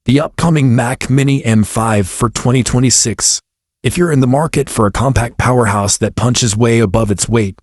the upcoming Mac Mini M5 for 2026. If you're in the market for a compact powerhouse that punches way above its weight,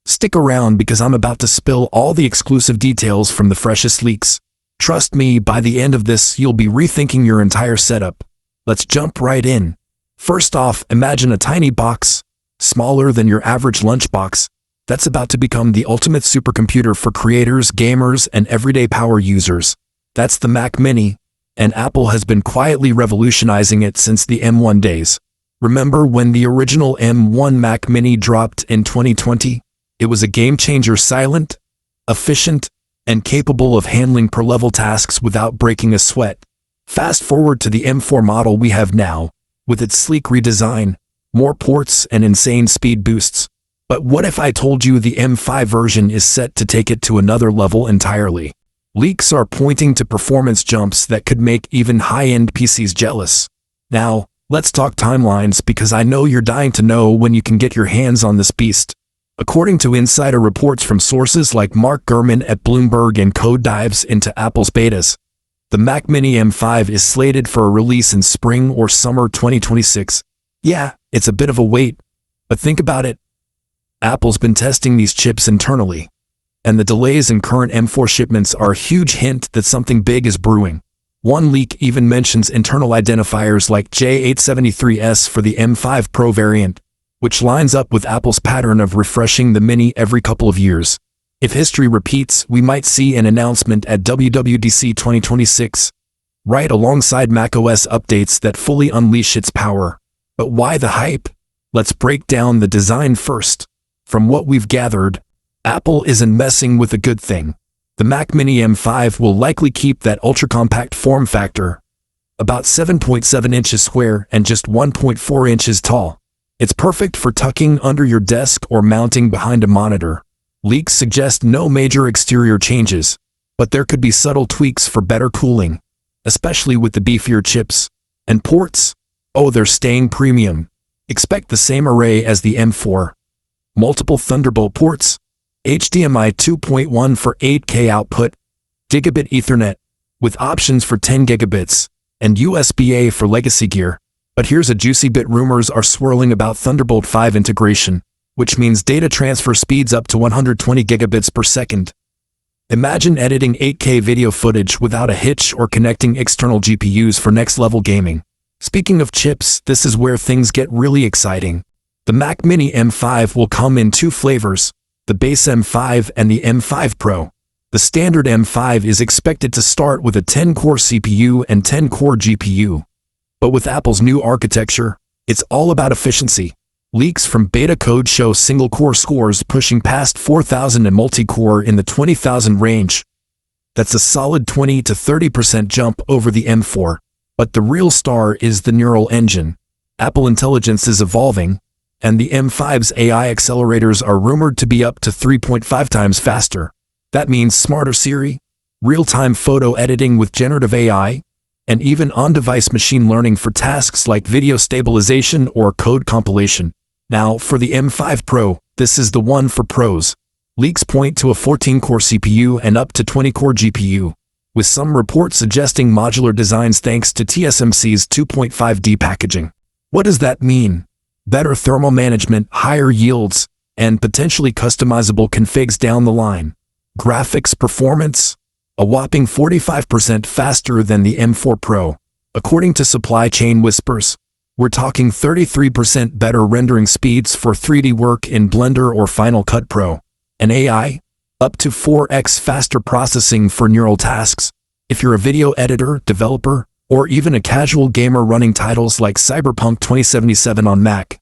stick around because I'm about to spill all the exclusive details from the freshest leaks. Trust me, by the end of this, you'll be rethinking your entire setup. Let's jump right in. First off, imagine a tiny box, smaller than your average lunchbox, that's about to become the ultimate supercomputer for creators, gamers, and everyday power users. That's the Mac Mini, and Apple has been quietly revolutionizing it since the M1 days. Remember when the original M1 Mac Mini dropped in 2020? It was a game-changer, silent, efficient, and capable of handling per-level tasks without breaking a sweat. Fast forward to the M4 model we have now, with its sleek redesign, more ports, and insane speed boosts. But what if I told you the M5 version is set to take it to another level entirely? Leaks are pointing to performance jumps that could make even high-end PCs jealous. Now, let's talk timelines because I know you're dying to know when you can get your hands on this beast. According to insider reports from sources like Mark Gurman at Bloomberg and code dives into Apple's betas, the Mac Mini M5 is slated for a release in spring or summer 2026. Yeah, it's a bit of a wait, but think about it. Apple's been testing these chips internally, and the delays in current M4 shipments are a huge hint that something big is brewing. One leak even mentions internal identifiers like J873S for the M5 Pro variant, which lines up with Apple's pattern of refreshing the Mini every couple of years. If history repeats, we might see an announcement at WWDC 2026, right alongside macOS updates that fully unleash its power. But why the hype? Let's break down the design first. From what we've gathered, Apple isn't messing with a good thing. The Mac Mini M5 will likely keep that ultra-compact form factor, about 7.7 inches square and just 1.4 inches tall. It's perfect for tucking under your desk or mounting behind a monitor. Leaks suggest no major exterior changes, but there could be subtle tweaks for better cooling, especially with the beefier chips. And ports? Oh, they're staying premium. Expect the same array as the M4. Multiple Thunderbolt ports, HDMI 2.1 for 8K output, Gigabit Ethernet, with options for 10 gigabits, and USB-A for legacy gear. But here's a juicy bit: rumors are swirling about Thunderbolt 5 integration, which means data transfer speeds up to 120 gigabits per second. Imagine editing 8K video footage without a hitch or connecting external GPUs for next-level gaming. Speaking of chips, this is where things get really exciting. The Mac Mini M5 will come in two flavors, the base M5 and the M5 Pro. The standard M5 is expected to start with a 10-core CPU and 10-core GPU. But with Apple's new architecture, it's all about efficiency. Leaks from beta code show single-core scores pushing past 4,000 and multi-core in the 20,000 range. That's a solid 20 to 30% jump over the M4. But the real star is the Neural Engine. Apple Intelligence is evolving, and the M5's AI accelerators are rumored to be up to 3.5 times faster. That means smarter Siri, real-time photo editing with generative AI, and even on-device machine learning for tasks like video stabilization or code compilation. Now, for the M5 Pro, this is the one for pros. Leaks point to a 14-core CPU and up to 20-core GPU, with some reports suggesting modular designs thanks to TSMC's 2.5D packaging. What does that mean? Better thermal management, higher yields, and potentially customizable configs down the line. Graphics performance? A whopping 45% faster than the M4 Pro. According to supply chain whispers, we're talking 33% better rendering speeds for 3D work in Blender or Final Cut Pro. And AI? Up to 4x faster processing for neural tasks. If you're a video editor, developer, or even a casual gamer running titles like Cyberpunk 2077 on Mac,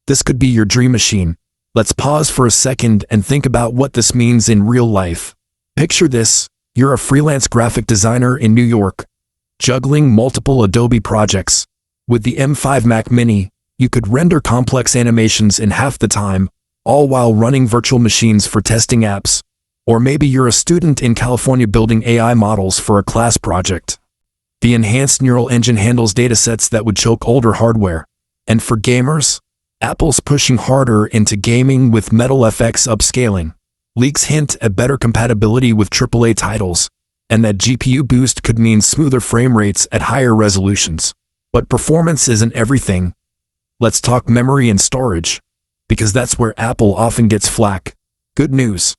this could be your dream machine. Let's pause for a second and think about what this means in real life. Picture this: you're a freelance graphic designer in New York, juggling multiple Adobe projects. With the M5 Mac Mini, you could render complex animations in half the time, all while running virtual machines for testing apps. Or maybe you're a student in California building AI models for a class project. The enhanced Neural Engine handles datasets that would choke older hardware. And for gamers, Apple's pushing harder into gaming with Metal FX upscaling. Leaks hint at better compatibility with AAA titles, and that GPU boost could mean smoother frame rates at higher resolutions. But performance isn't everything. Let's talk memory and storage, because that's where Apple often gets flack. Good news.